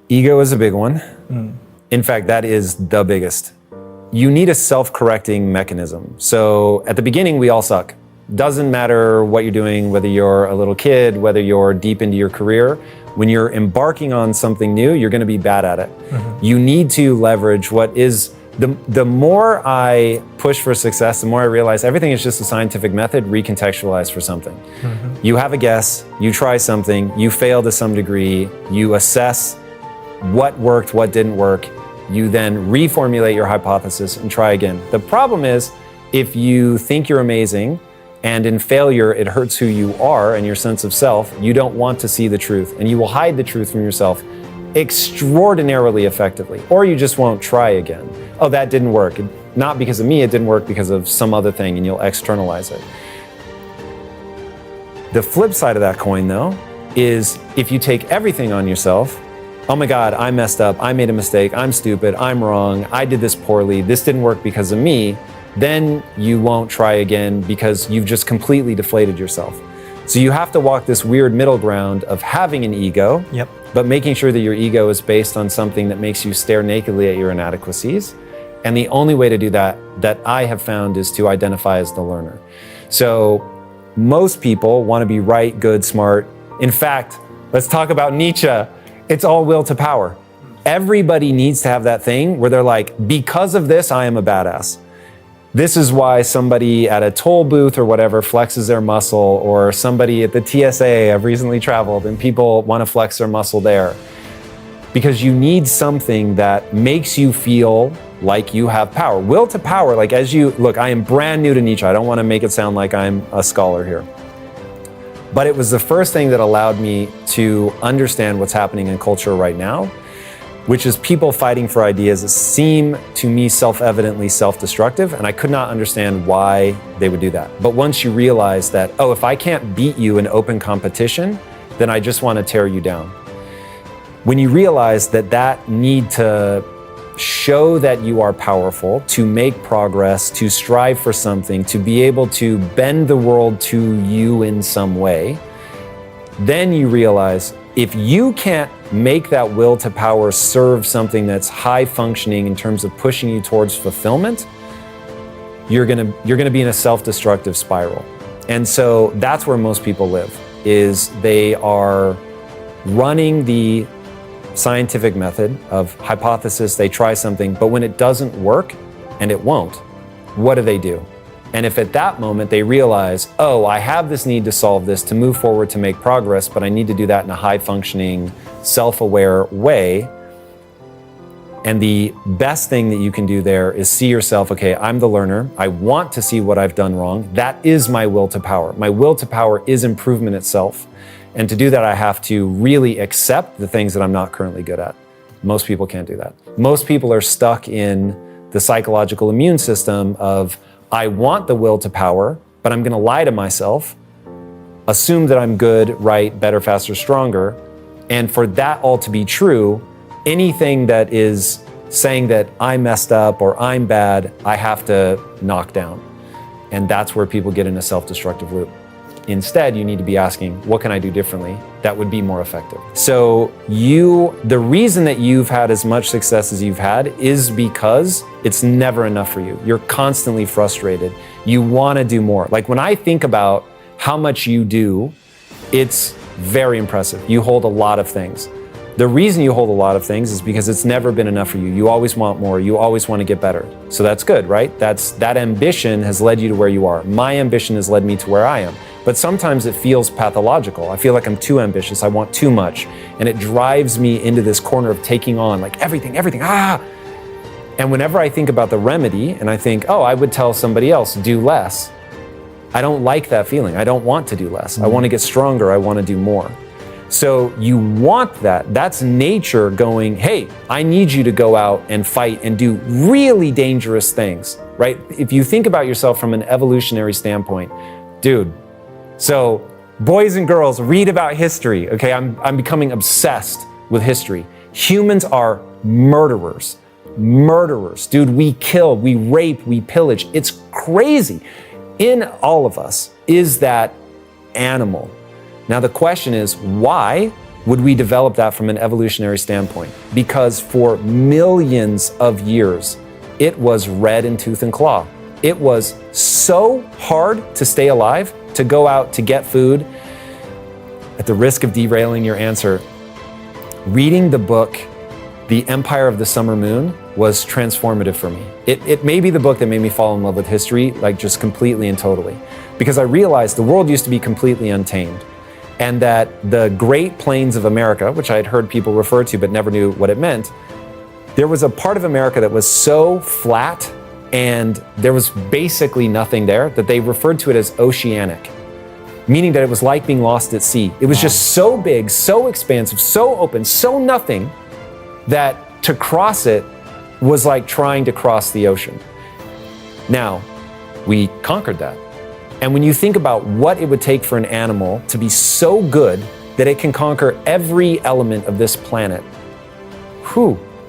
Ego is a big one. In fact, that is the biggest. You need a self-correcting mechanism. So at the beginning, we all suck. Doesn't matter what you're doing, whether you're a little kid, whether you're deep into your career. When you're embarking on something new, you're going to be bad at it. You need to leverage what is, the more I push for success, the more I realize everything is just a scientific method recontextualized for something. You have a guess, you try something, you fail to some degree, you assess what worked, what didn't work, you then reformulate your hypothesis and try again. The problem is, if you think you're amazing and in failure it hurts who you are and your sense of self, you don't want to see the truth and you will hide the truth from yourself extraordinarily effectively, or you just won't try again. Oh, that didn't work. Not because of me, it didn't work because of some other thing, and you'll externalize it. The flip side of that coin, though, is if you take everything on yourself, oh my God, I messed up, I made a mistake, I'm stupid, I'm wrong, I did this poorly, this didn't work because of me, then you won't try again because you've just completely deflated yourself. So you have to walk this weird middle ground of having an ego, but making sure that your ego is based on something that makes you stare nakedly at your inadequacies. And the only way to do that I have found, is to identify as the learner. So most people want to be right, good, smart. In fact, let's talk about Nietzsche. It's all will to power. Everybody needs to have that thing where they're like, because of this, I am a badass. This is why somebody at a toll booth or whatever flexes their muscle, or somebody at the TSA, I've recently traveled and people want to flex their muscle there. Because you need something that makes you feel like you have power. Will to power, like as you, look, I am brand new to Nietzsche. I don't want to make it sound like I'm a scholar here. But it was the first thing that allowed me to understand what's happening in culture right now, which is people fighting for ideas that seem to me self-evidently self-destructive, and I could not understand why they would do that. But once you realize that, oh, if I can't beat you in open competition, then I just want to tear you down. When you realize that need to show that you are powerful, to make progress, to strive for something, to be able to bend the world to you in some way, then you realize if you can't make that will to power serve something that's high functioning in terms of pushing you towards fulfillment, you're gonna be in a self-destructive spiral. And so that's where most people live, is they are running the scientific method of hypothesis. They try something, but when it doesn't work, and it won't, what do? And if at that moment they realize, oh, I have this need to solve this, to move forward, to make progress, but I need to do that in a high-functioning, self-aware way, and the best thing that you can do there is see yourself, okay, I'm the learner, I want to see what I've done wrong, that is my will to power. My will to power is improvement itself. And to do that, I have to really accept the things that I'm not currently good at. Most people can't do that. Most people are stuck in the psychological immune system of, I want the will to power, but I'm gonna lie to myself, assume that I'm good, right, better, faster, stronger. And for that all to be true, anything that is saying that I messed up or I'm bad, I have to knock down. And that's where people get in a self-destructive loop. Instead, you need to be asking, what can I do differently that would be more effective? So the reason that you've had as much success as you've had is because it's never enough for you. You're constantly frustrated. You want to do more. Like when I think about how much you do, it's very impressive. You hold a lot of things. The reason you hold a lot of things is because it's never been enough for you. You always want more. You always want to get better. So that's good, right? That ambition has led you to where you are. My ambition has led me to where I am. But sometimes it feels pathological. I feel like I'm too ambitious. I want too much. And it drives me into this corner of taking on like everything, And whenever I think about the remedy and I think, oh, I would tell somebody else, do less. I don't like that feeling. I don't want to do less. I want to get stronger. I want to do more. So you want that. That's nature going, hey, I need you to go out and fight and do really dangerous things, right? If you think about yourself from an evolutionary standpoint, dude, so boys and girls, read about history, okay? I'm becoming obsessed with history. Humans are murderers. Murderers. Dude, we kill, we rape, we pillage. It's crazy. In all of us is that animal. Now the question is, why? would we develop that from an evolutionary standpoint? Because for millions of years, it was red in tooth and claw. It was so hard to stay alive, to go out to get food. At the risk of derailing your answer, reading the book, The Empire of the Summer Moon, was transformative for me. It may be the book that made me fall in love with history, like just completely and totally. Because I realized the world used to be completely untamed. And that the Great Plains of America, which I had heard people refer to but never knew what it meant, there was a part of America that was so flat and there was basically nothing there that they referred to it as oceanic, meaning that it was like being lost at sea. It was just so big, so expansive, so open, so nothing, that to cross it was like trying to cross the ocean. Now, we conquered that. And when you think about what it would take for an animal to be so good that it can conquer every element of this planet,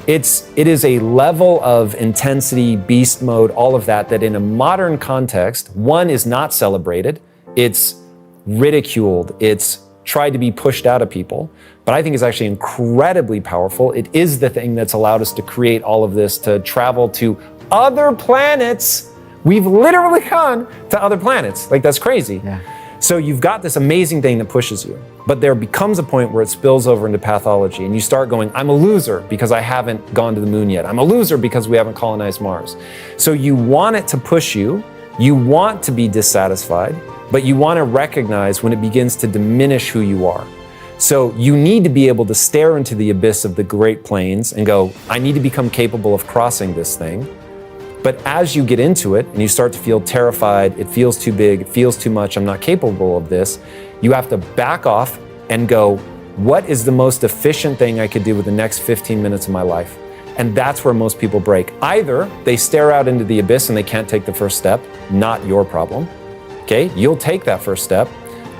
it is a level of intensity, beast mode, all of that, that in a modern context, one, is not celebrated, it's ridiculed, it's tried to be pushed out of people, but I think is actually incredibly powerful. It is the thing that's allowed us to create all of this, to travel to other planets. We've literally gone to other planets. Like, that's crazy. Yeah. So you've got this amazing thing that pushes you, but there becomes a point where it spills over into pathology and you start going, I'm a loser because I haven't gone to the moon yet. I'm a loser because we haven't colonized Mars. So you want it to push you, you want to be dissatisfied, but you want to recognize when it begins to diminish who you are. So you need to be able to stare into the abyss of the Great Plains and go, I need to become capable of crossing this thing. But as you get into it and you start to feel terrified, it feels too big, it feels too much, I'm not capable of this, you have to back off and go, what is the most efficient thing I could do with the next 15 minutes of my life? And that's where most people break. Either they stare out into the abyss and they can't take the first step, not your problem. Okay, you'll take that first step.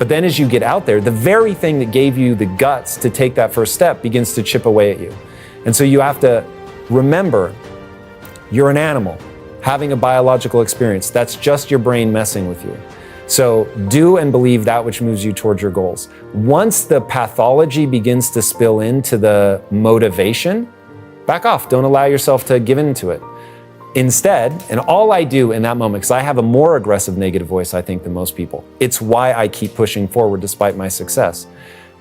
But then as you get out there, the very thing that gave you the guts to take that first step begins to chip away at you. And so you have to remember, you're an animal having a biological experience. That's just your brain messing with you. So do and believe that which moves you towards your goals. Once the pathology begins to spill into the motivation, back off. Don't allow yourself to give into it. Instead, and all I do in that moment, because I have a more aggressive negative voice, I think, than most people. It's why I keep pushing forward despite my success.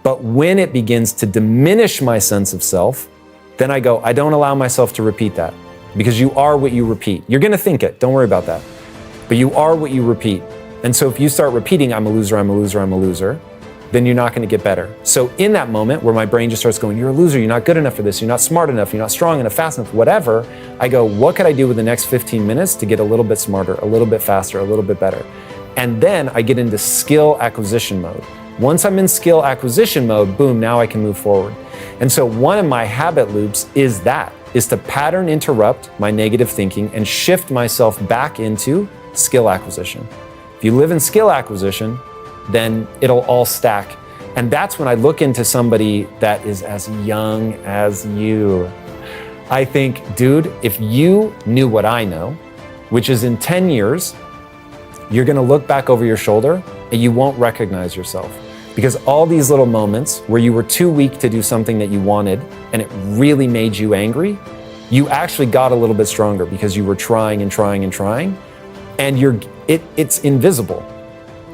But when it begins to diminish my sense of self, then I go, I don't allow myself to repeat that. Because you are what you repeat. You're gonna think it, don't worry about that. But you are what you repeat. And so if you start repeating, I'm a loser, I'm a loser, I'm a loser, then you're not gonna get better. So in that moment where my brain just starts going, you're a loser, you're not good enough for this, you're not smart enough, you're not strong enough, fast enough, whatever, I go, what could I do with the next 15 minutes to get a little bit smarter, a little bit faster, a little bit better? And then I get into skill acquisition mode. Once I'm in skill acquisition mode, boom, now I can move forward. And so one of my habit loops is to pattern interrupt my negative thinking and shift myself back into skill acquisition. If you live in skill acquisition, then it'll all stack. And that's when I look into somebody that is as young as you. I think, dude, if you knew what I know, which is in 10 years, you're gonna look back over your shoulder and you won't recognize yourself. Because all these little moments where you were too weak to do something that you wanted and it really made you angry, you actually got a little bit stronger because you were trying and trying and trying, and it's invisible.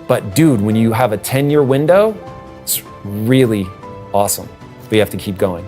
But dude, when you have a 10-year window, it's really awesome. But you have to keep going.